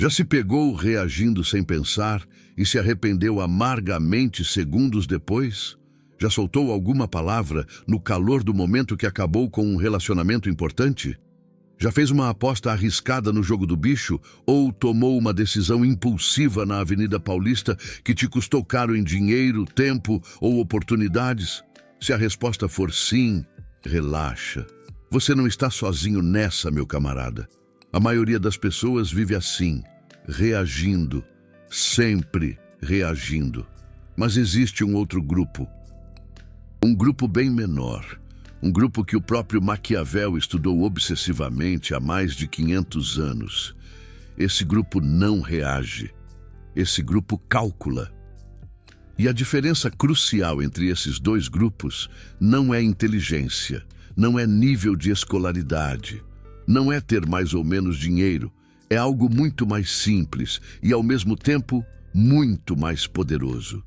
Já se pegou reagindo sem pensar e se arrependeu amargamente segundos depois? Já soltou alguma palavra no calor do momento que acabou com um relacionamento importante? Já fez uma aposta arriscada no jogo do bicho ou tomou uma decisão impulsiva na Avenida Paulista que te custou caro em dinheiro, tempo ou oportunidades? Se a resposta for sim, relaxa. Você não está sozinho nessa, meu camarada. A maioria das pessoas vive assim, reagindo, sempre reagindo. Mas existe um outro grupo, um grupo bem menor, um grupo que o próprio Maquiavel estudou obsessivamente há mais de 500 anos. Esse grupo não reage, esse grupo calcula. E a diferença crucial entre esses dois grupos não é inteligência, não é nível de escolaridade, não é ter mais ou menos dinheiro, é algo muito mais simples e, ao mesmo tempo, muito mais poderoso.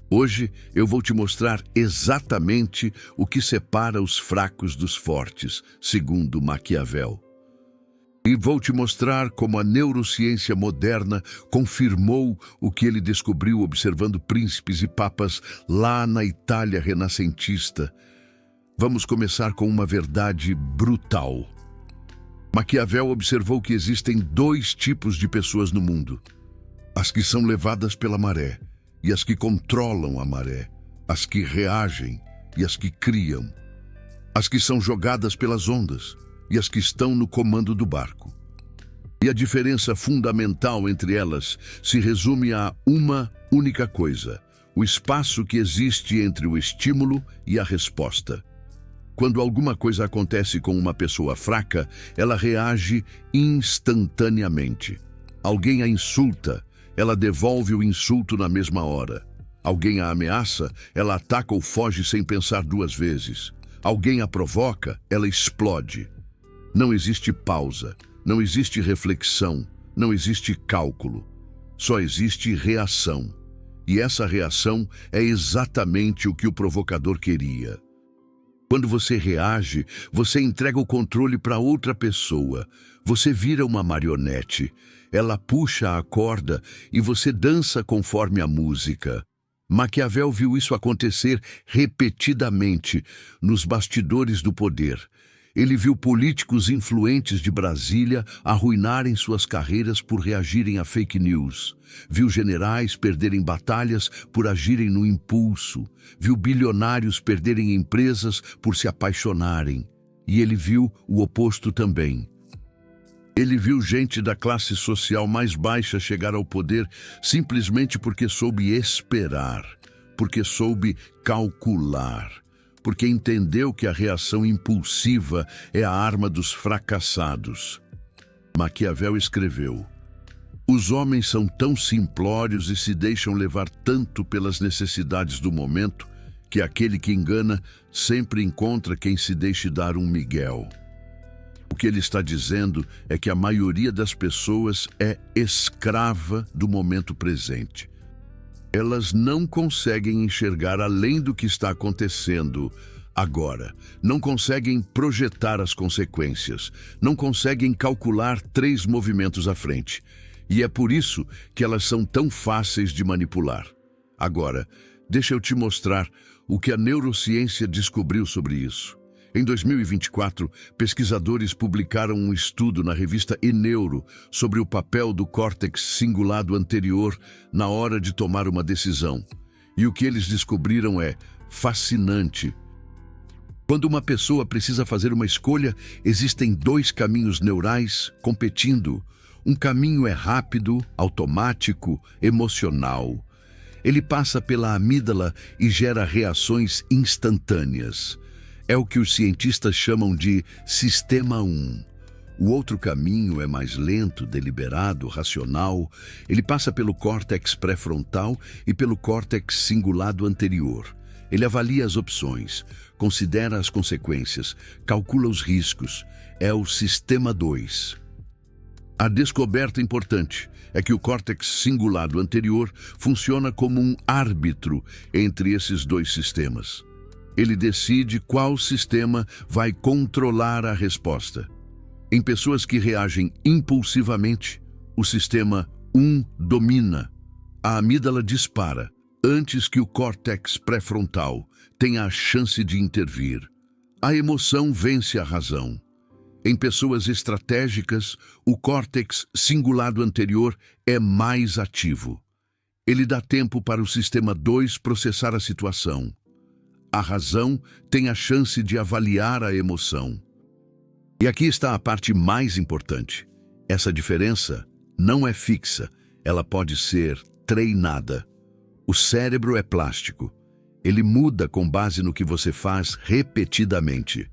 Hoje eu vou te mostrar exatamente o que separa os fracos dos fortes, segundo Maquiavel. E vou te mostrar como a neurociência moderna confirmou o que ele descobriu observando príncipes e papas lá na Itália renascentista. Vamos começar com uma verdade brutal. Maquiavel observou que existem dois tipos de pessoas no mundo: as que são levadas pela maré e as que controlam a maré, as que reagem e as que criam, as que são jogadas pelas ondas e as que estão no comando do barco. E a diferença fundamental entre elas se resume a uma única coisa: o espaço que existe entre o estímulo e a resposta. Quando alguma coisa acontece com uma pessoa fraca, ela reage instantaneamente. Alguém a insulta, ela devolve o insulto na mesma hora. Alguém a ameaça, ela ataca ou foge sem pensar duas vezes. Alguém a provoca, ela explode. Não existe pausa, não existe reflexão, não existe cálculo. Só existe reação. E essa reação é exatamente o que o provocador queria. Quando você reage, você entrega o controle para outra pessoa. Você vira uma marionete. Ela puxa a corda e você dança conforme a música. Maquiavel viu isso acontecer repetidamente nos bastidores do poder. Ele viu políticos influentes de Brasília arruinarem suas carreiras por reagirem a fake news. Viu generais perderem batalhas por agirem no impulso. Viu bilionários perderem empresas por se apaixonarem. E ele viu o oposto também. Ele viu gente da classe social mais baixa chegar ao poder simplesmente porque soube esperar, porque soube calcular, porque entendeu que a reação impulsiva é a arma dos fracassados. Maquiavel escreveu: os homens são tão simplórios e se deixam levar tanto pelas necessidades do momento que aquele que engana sempre encontra quem se deixe dar um miguel. O que ele está dizendo é que a maioria das pessoas é escrava do momento presente. Elas não conseguem enxergar além do que está acontecendo agora. Não conseguem projetar as consequências. Não conseguem calcular 3 movimentos à frente. E é por isso que elas são tão fáceis de manipular. Agora, deixa eu te mostrar o que a neurociência descobriu sobre isso. Em 2024, pesquisadores publicaram um estudo na revista eNeuro sobre o papel do córtex cingulado anterior na hora de tomar uma decisão. E o que eles descobriram é fascinante. Quando uma pessoa precisa fazer uma escolha, existem 2 caminhos neurais competindo. Um caminho é rápido, automático, emocional. Ele passa pela amígdala e gera reações instantâneas. É o que os cientistas chamam de Sistema 1. O outro caminho é mais lento, deliberado, racional. Ele passa pelo córtex pré-frontal e pelo córtex cingulado anterior. Ele avalia as opções, considera as consequências, calcula os riscos. É o Sistema 2. A descoberta importante é que o córtex cingulado anterior funciona como um árbitro entre esses 2 sistemas. Ele decide qual sistema vai controlar a resposta. Em pessoas que reagem impulsivamente, O sistema 1 domina. A amígdala dispara antes que o córtex pré-frontal tenha a chance de intervir. A emoção vence a razão. Em pessoas estratégicas, o córtex cingulado anterior é mais ativo. Ele dá tempo para o sistema 2 processar a situação. A razão tem a chance de avaliar a emoção. E aqui está a parte mais importante. Essa diferença não é fixa, ela pode ser treinada. O cérebro é plástico. Ele muda com base no que você faz repetidamente.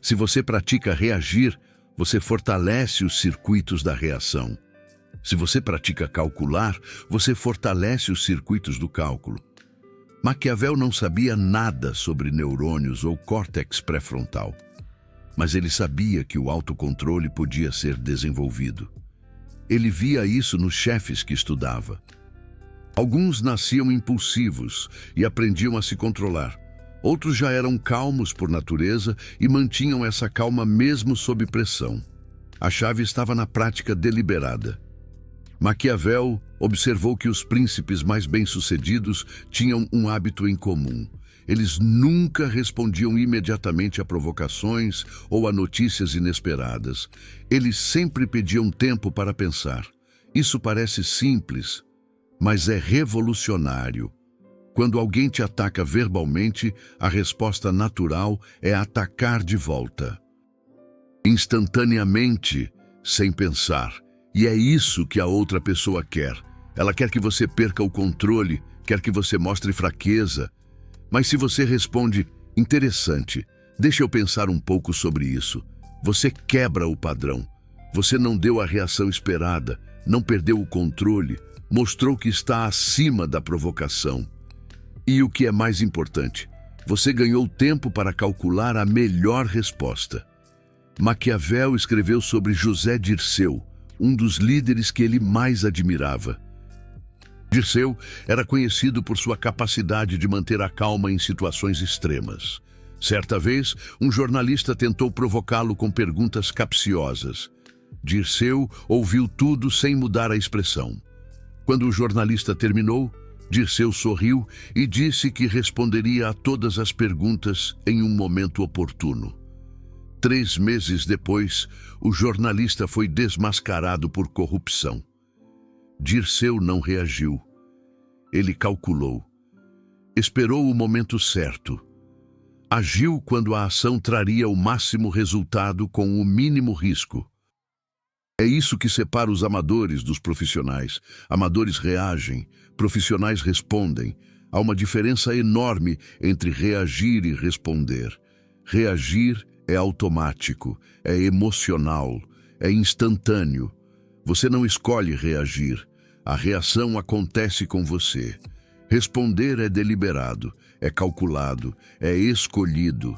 Se você pratica reagir, você fortalece os circuitos da reação. Se você pratica calcular, você fortalece os circuitos do cálculo. Maquiavel não sabia nada sobre neurônios ou córtex pré-frontal, mas ele sabia que o autocontrole podia ser desenvolvido. Ele via isso nos chefes que estudava. Alguns nasciam impulsivos e aprendiam a se controlar. Outros já eram calmos por natureza e mantinham essa calma mesmo sob pressão. A chave estava na prática deliberada. Maquiavel observou que os príncipes mais bem-sucedidos tinham um hábito em comum. Eles nunca respondiam imediatamente a provocações ou a notícias inesperadas. Eles sempre pediam tempo para pensar. Isso parece simples, mas é revolucionário. Quando alguém te ataca verbalmente, a resposta natural é atacar de volta. Instantaneamente, sem pensar. E é isso que a outra pessoa quer. Ela quer que você perca o controle, quer que você mostre fraqueza. Mas se você responde, interessante, deixa eu pensar um pouco sobre isso. Você quebra o padrão. Você não deu a reação esperada, não perdeu o controle, mostrou que está acima da provocação. E o que é mais importante, você ganhou tempo para calcular a melhor resposta. Maquiavel escreveu sobre José Dirceu, um dos líderes que ele mais admirava. Dirceu era conhecido por sua capacidade de manter a calma em situações extremas. Certa vez, um jornalista tentou provocá-lo com perguntas capciosas. Dirceu ouviu tudo sem mudar a expressão. Quando o jornalista terminou, Dirceu sorriu e disse que responderia a todas as perguntas em um momento oportuno. 3 meses depois, o jornalista foi desmascarado por corrupção. Dirceu não reagiu. Ele calculou. Esperou o momento certo. Agiu quando a ação traria o máximo resultado com o mínimo risco. É isso que separa os amadores dos profissionais. Amadores reagem, profissionais respondem. Há uma diferença enorme entre reagir e responder. Reagir é automático, é emocional, é instantâneo. Você não escolhe reagir. A reação acontece com você. Responder é deliberado, é calculado, é escolhido.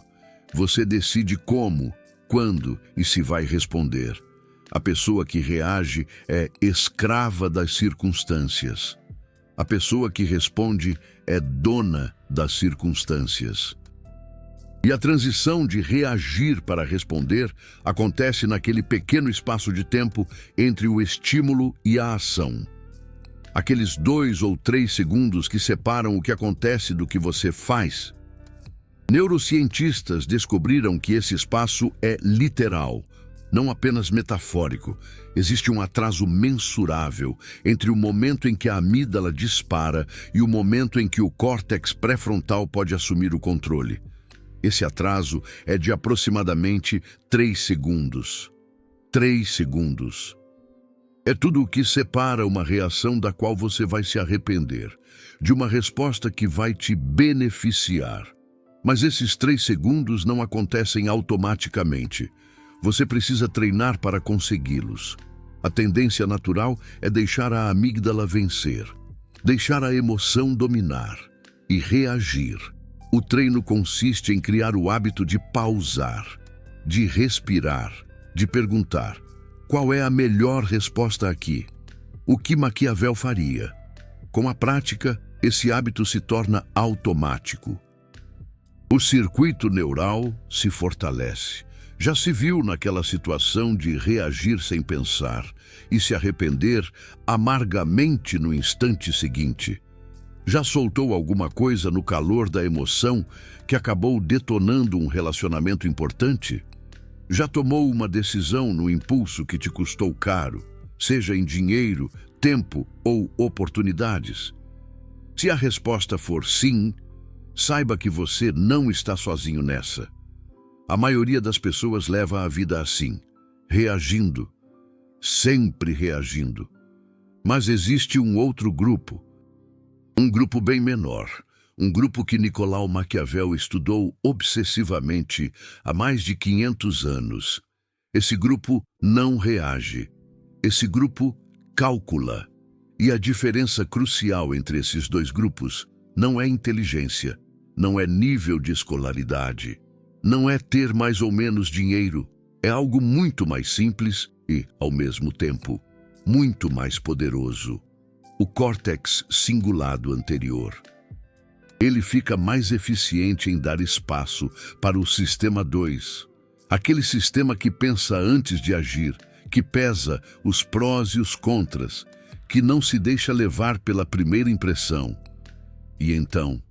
Você decide como, quando e se vai responder. A pessoa que reage é escrava das circunstâncias. A pessoa que responde é dona das circunstâncias. E a transição de reagir para responder acontece naquele pequeno espaço de tempo entre o estímulo e a ação. Aqueles 2 ou 3 segundos que separam o que acontece do que você faz. Neurocientistas descobriram que esse espaço é literal, não apenas metafórico. Existe um atraso mensurável entre o momento em que a amígdala dispara e o momento em que o córtex pré-frontal pode assumir o controle. Esse atraso é de aproximadamente 3 segundos. 3 segundos. É tudo o que separa uma reação da qual você vai se arrepender, de uma resposta que vai te beneficiar. Mas esses 3 segundos não acontecem automaticamente. Você precisa treinar para consegui-los. A tendência natural é deixar a amígdala vencer, deixar a emoção dominar e reagir. O treino consiste em criar o hábito de pausar, de respirar, de perguntar: qual é a melhor resposta aqui? O que Maquiavel faria? Com a prática, esse hábito se torna automático. O circuito neural se fortalece. Já se viu naquela situação de reagir sem pensar e se arrepender amargamente no instante seguinte? Já soltou alguma coisa no calor da emoção que acabou detonando um relacionamento importante? Já tomou uma decisão no impulso que te custou caro, seja em dinheiro, tempo ou oportunidades? Se a resposta for sim, saiba que você não está sozinho nessa. A maioria das pessoas leva a vida assim, reagindo, sempre reagindo. Mas existe um outro grupo, um grupo bem menor, um grupo que Nicolau Maquiavel estudou obsessivamente há mais de 500 anos. Esse grupo não reage, esse grupo calcula. E a diferença crucial entre esses dois grupos não é inteligência, não é nível de escolaridade, não é ter mais ou menos dinheiro, é algo muito mais simples e, ao mesmo tempo, muito mais poderoso. O córtex cingulado anterior. Ele fica mais eficiente em dar espaço para o sistema 2, aquele sistema que pensa antes de agir, que pesa os prós e os contras, que não se deixa levar pela primeira impressão. E então,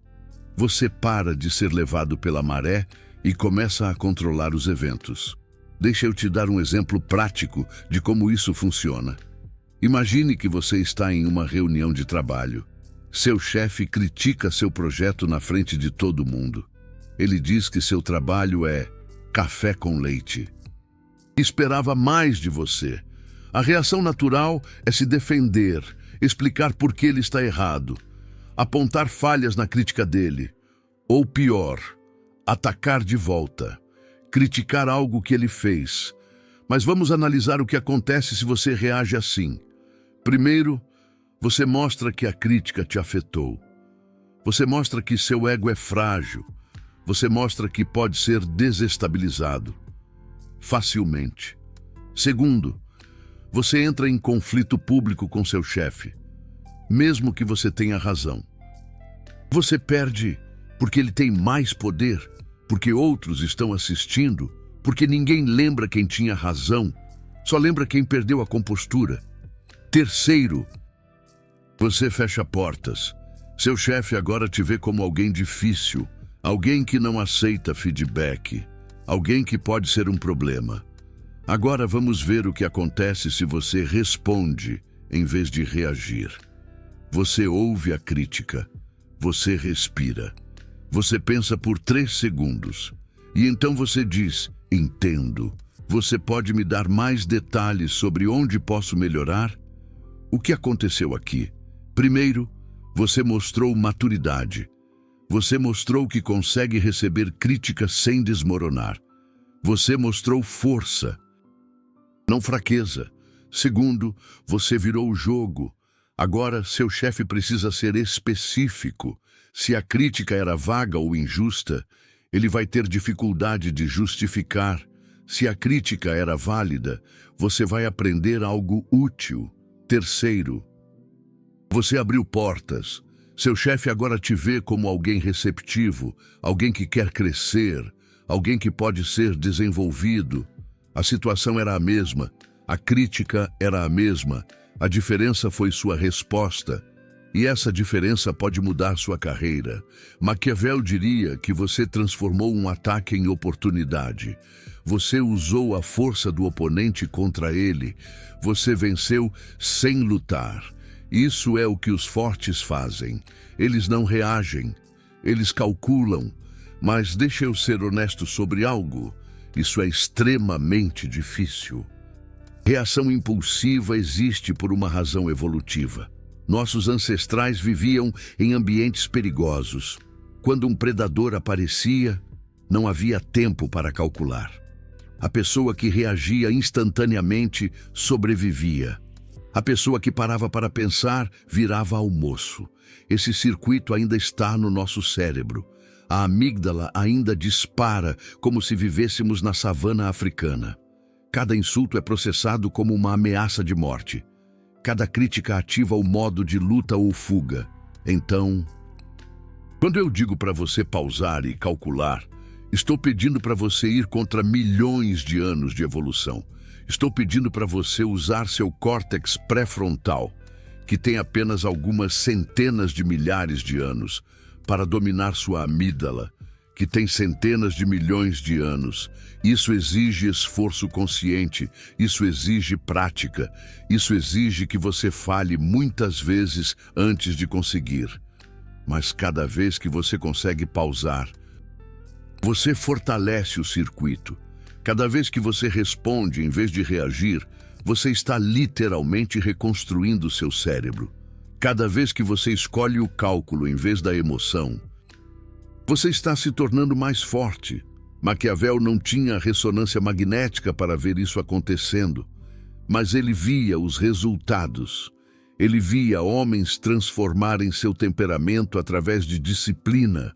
você para de ser levado pela maré e começa a controlar os eventos. Deixa eu te dar um exemplo prático de como isso funciona. Imagine que você está em uma reunião de trabalho. Seu chefe critica seu projeto na frente de todo mundo. Ele diz que seu trabalho é café com leite. Esperava mais de você. A reação natural é se defender, explicar por que ele está errado, apontar falhas na crítica dele, ou pior, atacar de volta, criticar algo que ele fez. Mas vamos analisar o que acontece se você reage assim. Primeiro, você mostra que a crítica te afetou. Você mostra que seu ego é frágil. Você mostra que pode ser desestabilizado facilmente. Segundo, você entra em conflito público com seu chefe, mesmo que você tenha razão. Você perde porque ele tem mais poder, porque outros estão assistindo, porque ninguém lembra quem tinha razão, só lembra quem perdeu a compostura. Terceiro, você fecha portas. Seu chefe agora te vê como alguém difícil, alguém que não aceita feedback, alguém que pode ser um problema. Agora vamos ver o que acontece se você responde em vez de reagir. Você ouve a crítica, você respira, você pensa por 3 segundos e então você diz, entendo. Você pode me dar mais detalhes sobre onde posso melhorar? O que aconteceu aqui? Primeiro, você mostrou maturidade. Você mostrou que consegue receber críticas sem desmoronar. Você mostrou força, não fraqueza. Segundo, você virou o jogo. Agora, seu chefe precisa ser específico. Se a crítica era vaga ou injusta, ele vai ter dificuldade de justificar. Se a crítica era válida, você vai aprender algo útil. Terceiro, você abriu portas. Seu chefe agora te vê como alguém receptivo, alguém que quer crescer, alguém que pode ser desenvolvido. A situação era a mesma, a crítica era a mesma, a diferença foi sua resposta. E essa diferença pode mudar sua carreira. Maquiavel diria que você transformou um ataque em oportunidade. Você usou a força do oponente contra ele. Você venceu sem lutar. Isso é o que os fortes fazem. Eles não reagem, eles calculam. Mas deixa eu ser honesto sobre algo. Isso é extremamente difícil. Reação impulsiva existe por uma razão evolutiva. Nossos ancestrais viviam em ambientes perigosos. Quando um predador aparecia, não havia tempo para calcular. A pessoa que reagia instantaneamente sobrevivia. A pessoa que parava para pensar virava almoço. Esse circuito ainda está no nosso cérebro. A amígdala ainda dispara como se vivêssemos na savana africana. Cada insulto é processado como uma ameaça de morte. Cada crítica ativa o modo de luta ou fuga. Então, quando eu digo para você pausar e calcular, Estou pedindo para você ir contra milhões de anos de evolução. Estou pedindo para você usar seu córtex pré-frontal, que tem apenas algumas centenas de milhares de anos, para dominar sua amígdala, que tem centenas de milhões de anos. Isso exige esforço consciente, isso exige prática, isso exige que você falhe muitas vezes antes de conseguir. Mas cada vez que você consegue pausar, você fortalece o circuito. Cada vez que você responde em vez de reagir, você está literalmente reconstruindo seu cérebro. Cada vez que você escolhe o cálculo em vez da emoção, você está se tornando mais forte. Maquiavel não tinha ressonância magnética para ver isso acontecendo, mas ele via os resultados. Ele via homens transformarem seu temperamento através de disciplina.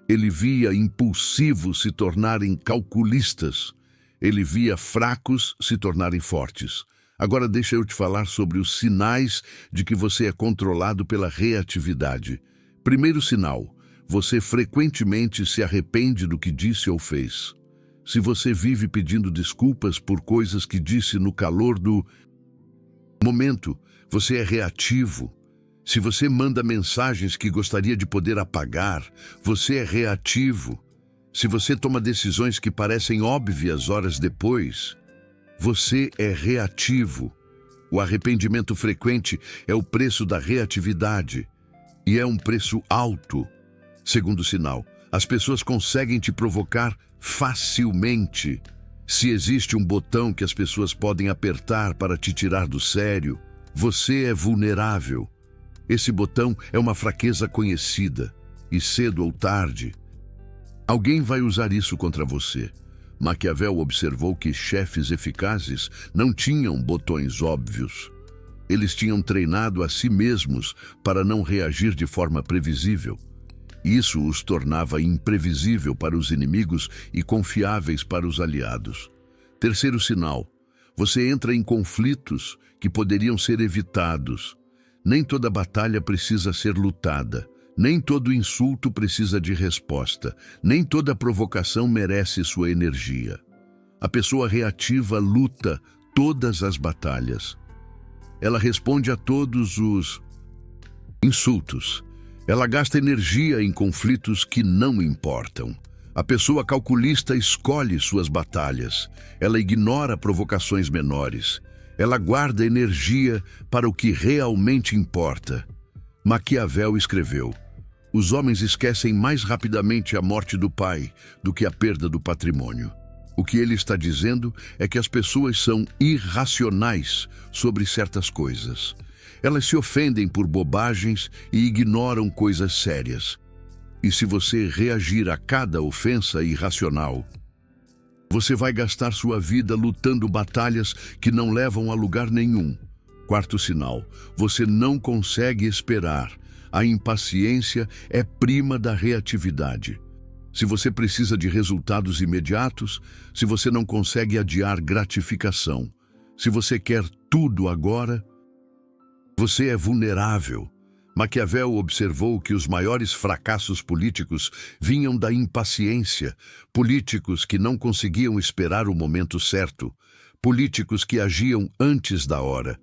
Ele via impulsivos se tornarem calculistas. Ele via fracos se tornarem fortes. Agora deixa eu te falar sobre os sinais de que você é controlado pela reatividade. Primeiro sinal: você frequentemente se arrepende do que disse ou fez. Se você vive pedindo desculpas por coisas que disse no calor do momento, você é reativo. Se você manda mensagens que gostaria de poder apagar, você é reativo. Se você toma decisões que parecem óbvias horas depois, você é reativo. O arrependimento frequente é o preço da reatividade, e é um preço alto. Segundo sinal: as pessoas conseguem te provocar facilmente. Se existe um botão que as pessoas podem apertar para te tirar do sério, você é vulnerável. Esse botão é uma fraqueza conhecida, e cedo ou tarde, alguém vai usar isso contra você. Maquiavel observou que chefes eficazes não tinham botões óbvios. Eles tinham treinado a si mesmos para não reagir de forma previsível. Isso os tornava imprevisível para os inimigos e confiáveis para os aliados. Terceiro sinal: você entra em conflitos que poderiam ser evitados. Nem toda batalha precisa ser lutada. Nem todo insulto precisa de resposta. Nem toda provocação merece sua energia. A pessoa reativa luta todas as batalhas. Ela responde a todos os insultos. Ela gasta energia em conflitos que não importam. A pessoa calculista escolhe suas batalhas. Ela ignora provocações menores. Ela guarda energia para o que realmente importa. Maquiavel escreveu: os homens esquecem mais rapidamente a morte do pai do que a perda do patrimônio. O que ele está dizendo é que as pessoas são irracionais sobre certas coisas. Elas se ofendem por bobagens e ignoram coisas sérias. E se você reagir a cada ofensa irracional, você vai gastar sua vida lutando batalhas que não levam a lugar nenhum. Quarto sinal: você não consegue esperar. A impaciência é prima da reatividade. Se você precisa de resultados imediatos, se você não consegue adiar gratificação, se você quer tudo agora, você é vulnerável. Maquiavel observou que os maiores fracassos políticos vinham da impaciência, políticos que não conseguiam esperar o momento certo, políticos que agiam antes da hora,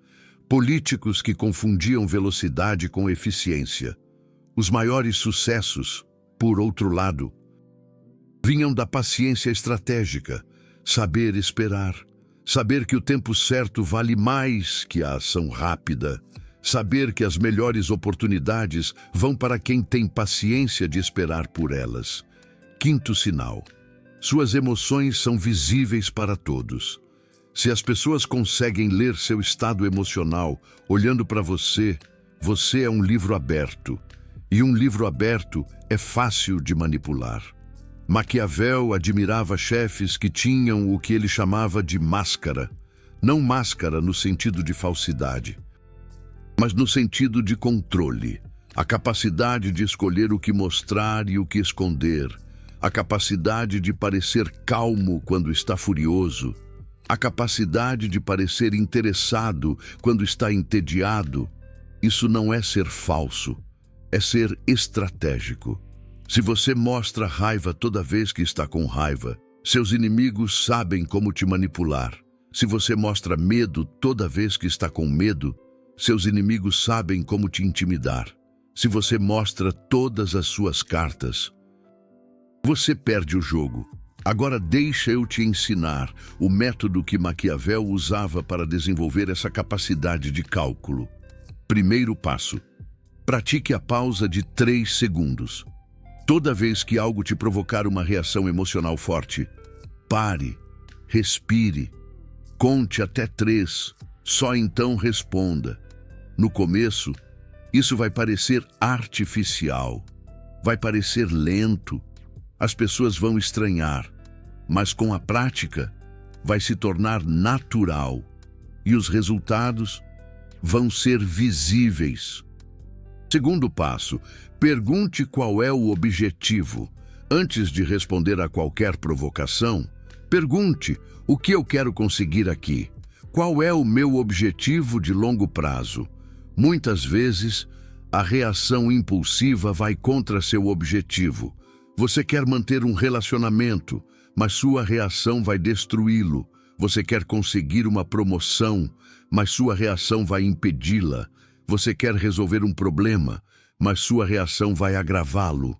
políticos que confundiam velocidade com eficiência. Os maiores sucessos, por outro lado, vinham da paciência estratégica, saber esperar, saber que o tempo certo vale mais que a ação rápida, saber que as melhores oportunidades vão para quem tem paciência de esperar por elas. Quinto sinal: suas emoções são visíveis para todos. Se as pessoas conseguem ler seu estado emocional olhando para você, você é um livro aberto. E um livro aberto é fácil de manipular. Maquiavel admirava chefes que tinham o que ele chamava de máscara. Não máscara no sentido de falsidade, mas no sentido de controle. A capacidade de escolher o que mostrar e o que esconder. A capacidade de parecer calmo quando está furioso. A capacidade de parecer interessado quando está entediado. Isso não é ser falso, é ser estratégico. Se você mostra raiva toda vez que está com raiva, seus inimigos sabem como te manipular. Se você mostra medo toda vez que está com medo, seus inimigos sabem como te intimidar. Se você mostra todas as suas cartas, você perde o jogo. Agora deixa eu te ensinar o método que Maquiavel usava para desenvolver essa capacidade de cálculo. Primeiro passo: pratique a pausa de 3 segundos. Toda vez que algo te provocar uma reação emocional forte, pare, respire, conte até 3, só então responda. No começo, isso vai parecer artificial, vai parecer lento, as pessoas vão estranhar, mas com a prática vai se tornar natural e os resultados vão ser visíveis. Segundo passo: pergunte qual é o objetivo. Antes de responder a qualquer provocação, pergunte: o que eu quero conseguir aqui? Qual é o meu objetivo de longo prazo? Muitas vezes, a reação impulsiva vai contra seu objetivo. Você quer manter um relacionamento, mas sua reação vai destruí-lo. Você quer conseguir uma promoção, mas sua reação vai impedi-la. Você quer resolver um problema, mas sua reação vai agravá-lo.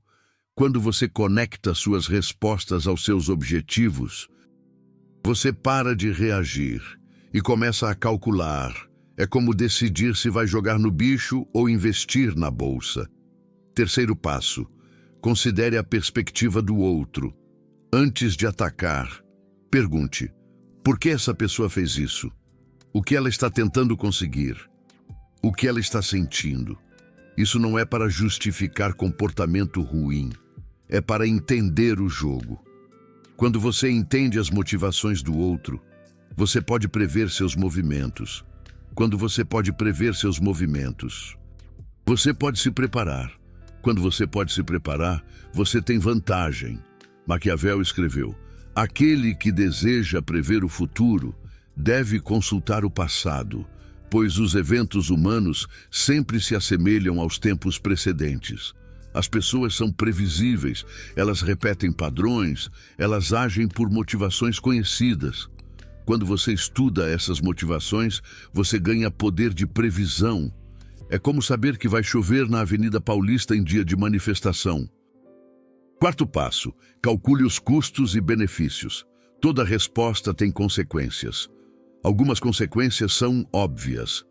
Quando você conecta suas respostas aos seus objetivos, você para de reagir e começa a calcular. É como decidir se vai jogar no bicho ou investir na bolsa. Terceiro passo: considere a perspectiva do outro. Antes de atacar, pergunte: por que essa pessoa fez isso? O que ela está tentando conseguir? O que ela está sentindo? Isso não é para justificar comportamento ruim, é para entender o jogo. Quando você entende as motivações do outro, você pode prever seus movimentos. Quando você pode prever seus movimentos, você pode se preparar. Quando você pode se preparar, você tem vantagem. Maquiavel escreveu: aquele que deseja prever o futuro deve consultar o passado, pois os eventos humanos sempre se assemelham aos tempos precedentes. As pessoas são previsíveis, elas repetem padrões, elas agem por motivações conhecidas. Quando você estuda essas motivações, você ganha poder de previsão. É como saber que vai chover na Avenida Paulista em dia de manifestação. Quarto passo: calcule os custos e benefícios. Toda resposta tem consequências. Algumas consequências são óbvias,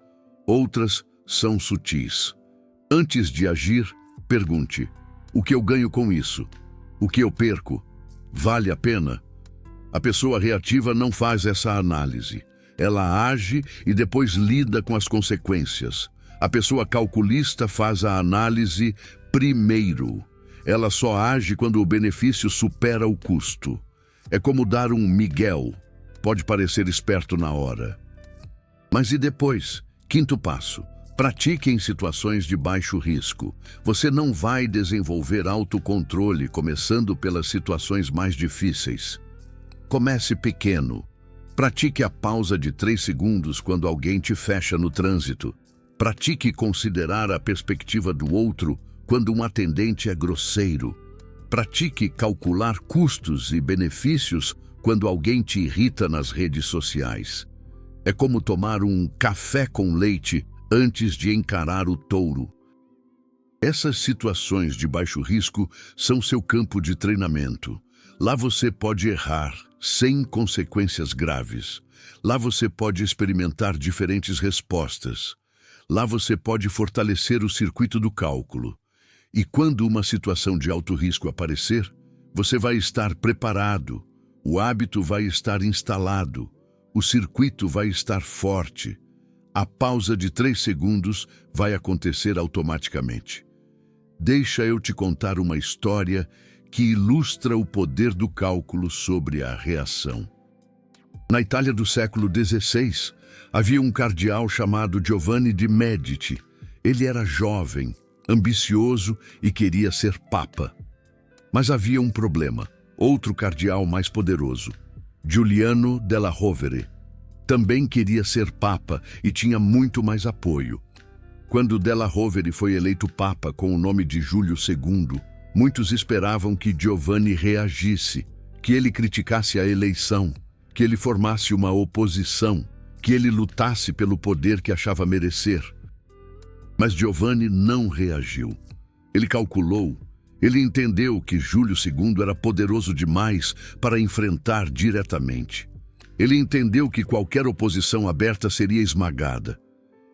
outras são sutis. Antes de agir, pergunte: o que eu ganho com isso? O que eu perco? Vale a pena? A pessoa reativa não faz essa análise. Ela age e depois lida com as consequências. A pessoa calculista faz a análise primeiro. Ela só age quando o benefício supera o custo. É como dar um migué. Pode parecer esperto na hora. Mas e depois? Quinto passo: pratique em situações de baixo risco. Você não vai desenvolver autocontrole começando pelas situações mais difíceis. Comece pequeno. Pratique a pausa de 3 segundos quando alguém te fecha no trânsito. Pratique considerar a perspectiva do outro quando um atendente é grosseiro. Pratique calcular custos e benefícios quando alguém te irrita nas redes sociais. É como tomar um café com leite antes de encarar o touro. Essas situações de baixo risco são seu campo de treinamento. Lá você pode errar sem consequências graves. Lá você pode experimentar diferentes respostas. Lá você pode fortalecer o circuito do cálculo. E quando uma situação de alto risco aparecer, você vai estar preparado, o hábito vai estar instalado, o circuito vai estar forte. A pausa de 3 segundos vai acontecer automaticamente. Deixa eu te contar uma história que ilustra o poder do cálculo sobre a reação. Na Itália do século XVI, havia um cardeal chamado Giovanni de Medici. Ele era jovem, ambicioso e queria ser papa. Mas havia um problema. Outro cardeal mais poderoso, Giuliano della Rovere, também queria ser papa e tinha muito mais apoio. Quando della Rovere foi eleito papa com o nome de Júlio II, Muitos esperavam que Giovanni reagisse, que ele criticasse a eleição, que ele formasse uma oposição, que ele lutasse pelo poder que achava merecer. Mas Giovanni não reagiu. Ele calculou, ele entendeu que Júlio II era poderoso demais para enfrentar diretamente. Ele entendeu que qualquer oposição aberta seria esmagada.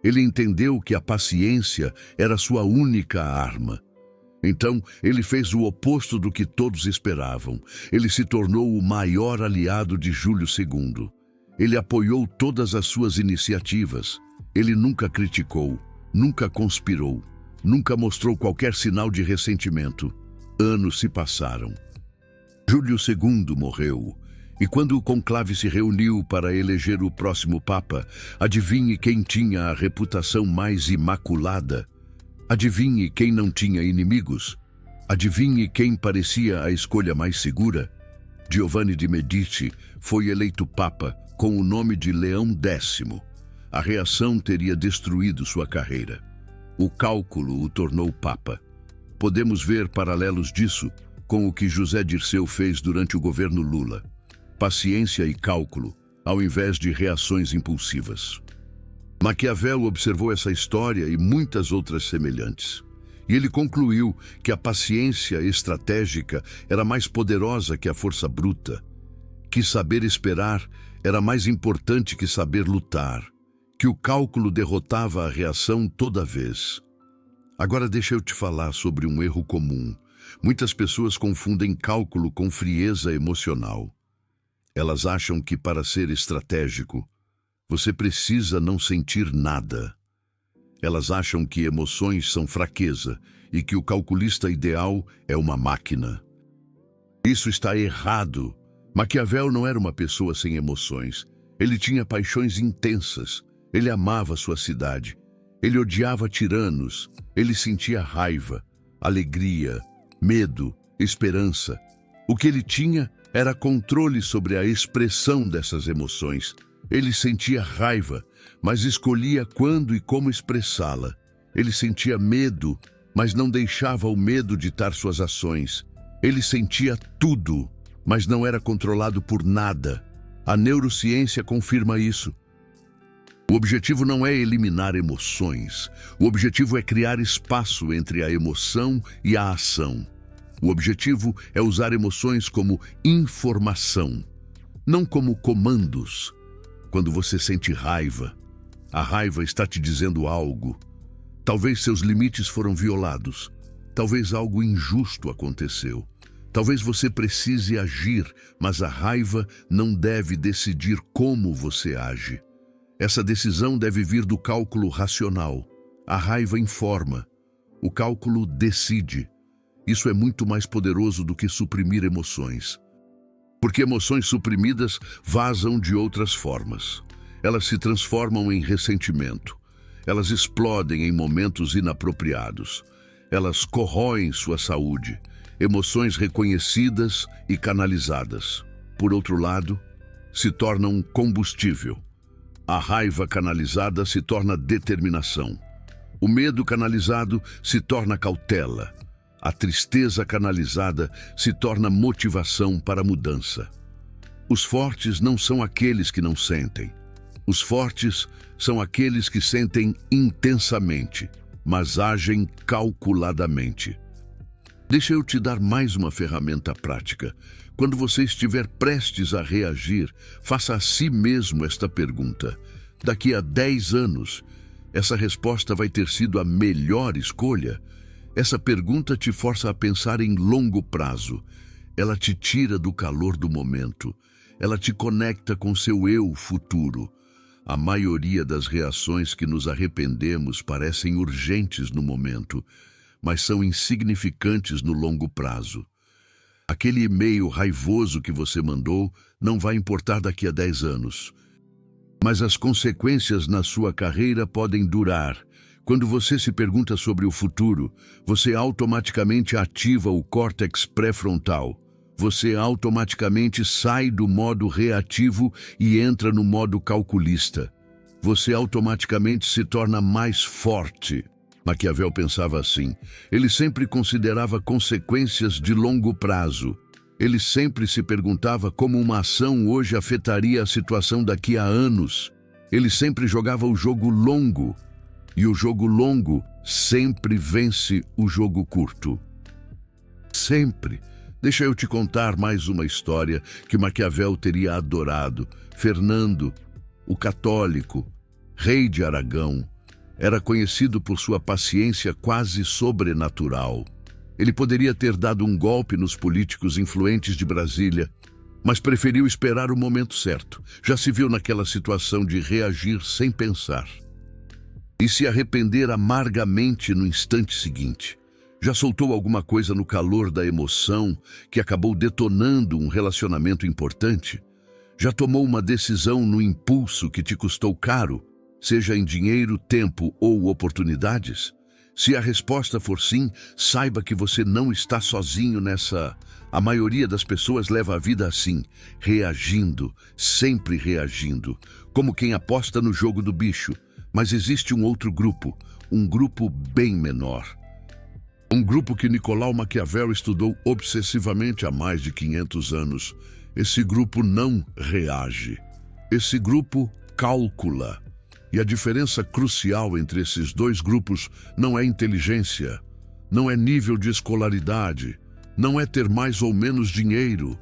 Ele entendeu que a paciência era sua única arma. Então, ele fez o oposto do que todos esperavam. Ele se tornou o maior aliado de Júlio II. Ele apoiou todas as suas iniciativas. Ele nunca criticou, nunca conspirou, nunca mostrou qualquer sinal de ressentimento. Anos se passaram. Júlio II morreu. E quando o conclave se reuniu para eleger o próximo Papa, adivinhe quem tinha a reputação mais imaculada? Adivinhe quem não tinha inimigos? Adivinhe quem parecia a escolha mais segura? Giovanni de Medici foi eleito Papa com o nome de Leão X. A reação teria destruído sua carreira. O cálculo o tornou Papa. Podemos ver paralelos disso com o que José Dirceu fez durante o governo Lula. Paciência e cálculo, ao invés de reações impulsivas. Maquiavel observou essa história e muitas outras semelhantes. E ele concluiu que a paciência estratégica era mais poderosa que a força bruta, que saber esperar era mais importante que saber lutar, que o cálculo derrotava a reação toda vez. Agora deixa eu te falar sobre um erro comum. Muitas pessoas confundem cálculo com frieza emocional. Elas acham que para ser estratégico, você precisa não sentir nada. Elas acham que emoções são fraqueza e que o calculista ideal é uma máquina. Isso está errado. Maquiavel não era uma pessoa sem emoções. Ele tinha paixões intensas. Ele amava sua cidade. Ele odiava tiranos. Ele sentia raiva, alegria, medo, esperança. O que ele tinha era controle sobre a expressão dessas emoções. Ele sentia raiva, mas escolhia quando e como expressá-la. Ele sentia medo, mas não deixava o medo ditar suas ações. Ele sentia tudo, mas não era controlado por nada. A neurociência confirma isso. O objetivo não é eliminar emoções. O objetivo é criar espaço entre a emoção e a ação. O objetivo é usar emoções como informação, não como comandos. Quando você sente raiva, a raiva está te dizendo algo. Talvez seus limites foram violados. Talvez algo injusto aconteceu. Talvez você precise agir, mas a raiva não deve decidir como você age. Essa decisão deve vir do cálculo racional. A raiva informa. O cálculo decide. Isso é muito mais poderoso do que suprimir emoções. Porque emoções suprimidas vazam de outras formas. Elas se transformam em ressentimento. Elas explodem em momentos inapropriados. Elas corroem sua saúde. Emoções reconhecidas e canalizadas, por outro lado, se tornam combustível. A raiva canalizada se torna determinação. O medo canalizado se torna cautela. A tristeza canalizada se torna motivação para a mudança. Os fortes não são aqueles que não sentem. Os fortes são aqueles que sentem intensamente, mas agem calculadamente. Deixa eu te dar mais uma ferramenta prática. Quando você estiver prestes a reagir, faça a si mesmo esta pergunta. Daqui a 10 anos, essa resposta vai ter sido a melhor escolha? Essa pergunta te força a pensar em longo prazo. Ela te tira do calor do momento. Ela te conecta com seu eu futuro. A maioria das reações que nos arrependemos parecem urgentes no momento, mas são insignificantes no longo prazo. Aquele e-mail raivoso que você mandou não vai importar daqui a 10 anos. Mas as consequências na sua carreira podem durar. Quando você se pergunta sobre o futuro, você automaticamente ativa o córtex pré-frontal. Você automaticamente sai do modo reativo e entra no modo calculista. Você automaticamente se torna mais forte. Maquiavel pensava assim. Ele sempre considerava consequências de longo prazo. Ele sempre se perguntava como uma ação hoje afetaria a situação daqui a anos. Ele sempre jogava o jogo longo. E o jogo longo sempre vence o jogo curto. Sempre. Deixa eu te contar mais uma história que Maquiavel teria adorado. Fernando, o católico, rei de Aragão, era conhecido por sua paciência quase sobrenatural. Ele poderia ter dado um golpe nos políticos influentes de Brasília, mas preferiu esperar o momento certo. Já se viu naquela situação de reagir sem pensar e se arrepender amargamente no instante seguinte. Já soltou alguma coisa no calor da emoção que acabou detonando um relacionamento importante? Já tomou uma decisão no impulso que te custou caro, seja em dinheiro, tempo ou oportunidades? Se a resposta for sim, saiba que você não está sozinho nessa. A maioria das pessoas leva a vida assim, reagindo, sempre reagindo, como quem aposta no jogo do bicho. Mas existe um outro grupo, um grupo bem menor. Um grupo que Nicolau Maquiavel estudou obsessivamente há mais de 500 anos. Esse grupo não reage. Esse grupo calcula. E a diferença crucial entre esses dois grupos não é inteligência, não é nível de escolaridade, não é ter mais ou menos dinheiro.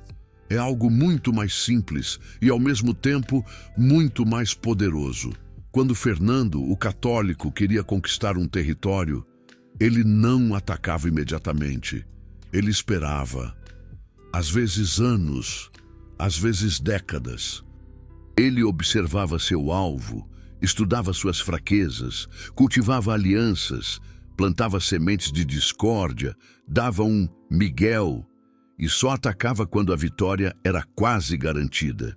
É algo muito mais simples e, ao mesmo tempo, muito mais poderoso. Quando Fernando, o católico, queria conquistar um território, ele não atacava imediatamente. Ele esperava. Às vezes anos, às vezes décadas. Ele observava seu alvo, estudava suas fraquezas, cultivava alianças, plantava sementes de discórdia, dava um migué e só atacava quando a vitória era quase garantida.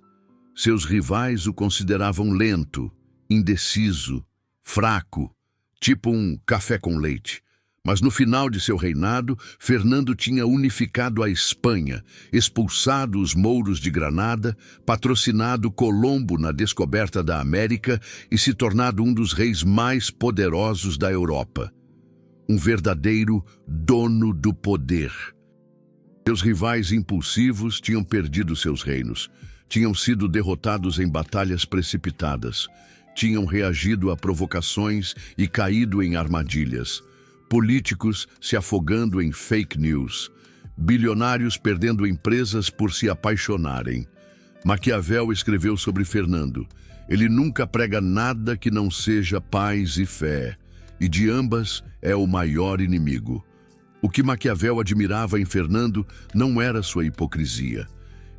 Seus rivais o consideravam lento, indeciso, fraco, tipo um café com leite. Mas no final de seu reinado, Fernando tinha unificado a Espanha, expulsado os mouros de Granada, patrocinado Colombo na descoberta da América e se tornado um dos reis mais poderosos da Europa. Um verdadeiro dono do poder. Seus rivais impulsivos tinham perdido seus reinos, tinham sido derrotados em batalhas precipitadas, tinham reagido a provocações e caído em armadilhas. Políticos se afogando em fake news, bilionários perdendo empresas por se apaixonarem. Maquiavel escreveu sobre Fernando. Ele nunca prega nada que não seja paz e fé, e de ambas é o maior inimigo. O que Maquiavel admirava em Fernando não era sua hipocrisia,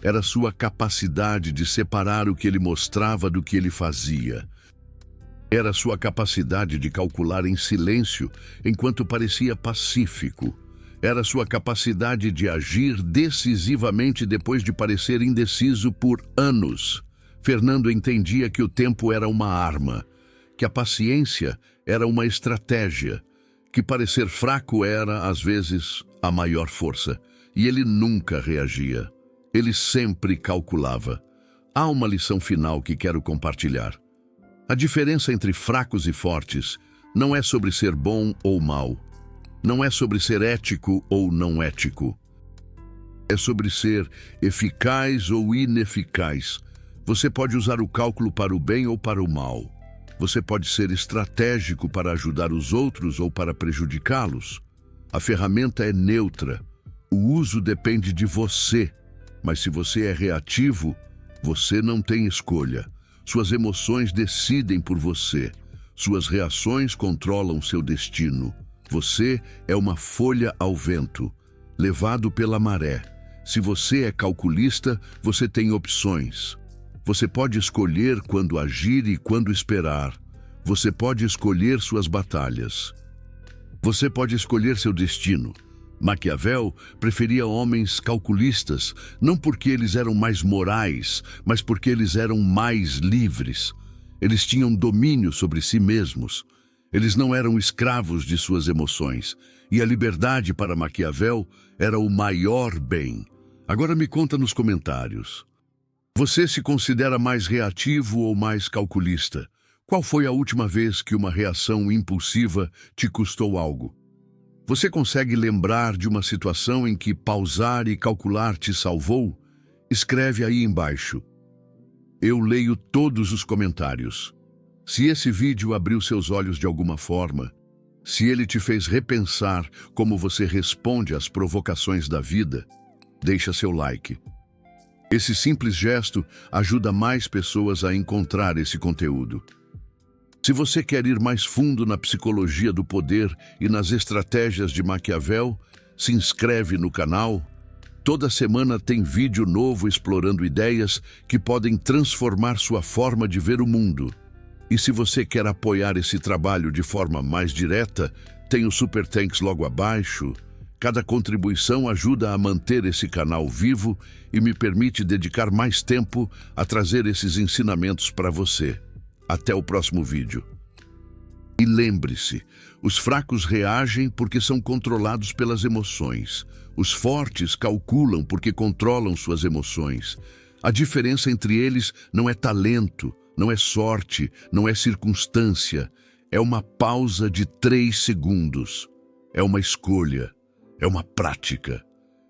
era sua capacidade de separar o que ele mostrava do que ele fazia. Era sua capacidade de calcular em silêncio enquanto parecia pacífico. Era sua capacidade de agir decisivamente depois de parecer indeciso por anos. Fernando entendia que o tempo era uma arma, que a paciência era uma estratégia, que parecer fraco era, às vezes, a maior força. E ele nunca reagia. Ele sempre calculava. Há uma lição final que quero compartilhar. A diferença entre fracos e fortes não é sobre ser bom ou mal. Não é sobre ser ético ou não ético. É sobre ser eficaz ou ineficaz. Você pode usar o cálculo para o bem ou para o mal. Você pode ser estratégico para ajudar os outros ou para prejudicá-los. A ferramenta é neutra. O uso depende de você. Mas se você é reativo, você não tem escolha. Suas emoções decidem por você. Suas reações controlam seu destino. Você é uma folha ao vento, levado pela maré. Se você é calculista, você tem opções. Você pode escolher quando agir e quando esperar. Você pode escolher suas batalhas. Você pode escolher seu destino. Maquiavel preferia homens calculistas, não porque eles eram mais morais, mas porque eles eram mais livres. Eles tinham domínio sobre si mesmos. Eles não eram escravos de suas emoções. E a liberdade para Maquiavel era o maior bem. Agora me conta nos comentários. Você se considera mais reativo ou mais calculista? Qual foi a última vez que uma reação impulsiva te custou algo? Você consegue lembrar de uma situação em que pausar e calcular te salvou? Escreve aí embaixo. Eu leio todos os comentários. Se esse vídeo abriu seus olhos de alguma forma, se ele te fez repensar como você responde às provocações da vida, deixa seu like. Esse simples gesto ajuda mais pessoas a encontrar esse conteúdo. Se você quer ir mais fundo na psicologia do poder e nas estratégias de Maquiavel, se inscreve no canal. Toda semana tem vídeo novo explorando ideias que podem transformar sua forma de ver o mundo. E se você quer apoiar esse trabalho de forma mais direta, tem o Super Thanks logo abaixo. Cada contribuição ajuda a manter esse canal vivo e me permite dedicar mais tempo a trazer esses ensinamentos para você. Até o próximo vídeo. E lembre-se, os fracos reagem porque são controlados pelas emoções. Os fortes calculam porque controlam suas emoções. A diferença entre eles não é talento, não é sorte, não é circunstância. É uma pausa de 3 segundos. É uma escolha, é uma prática.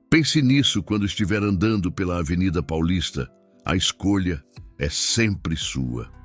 Pense nisso quando estiver andando pela Avenida Paulista. A escolha é sempre sua.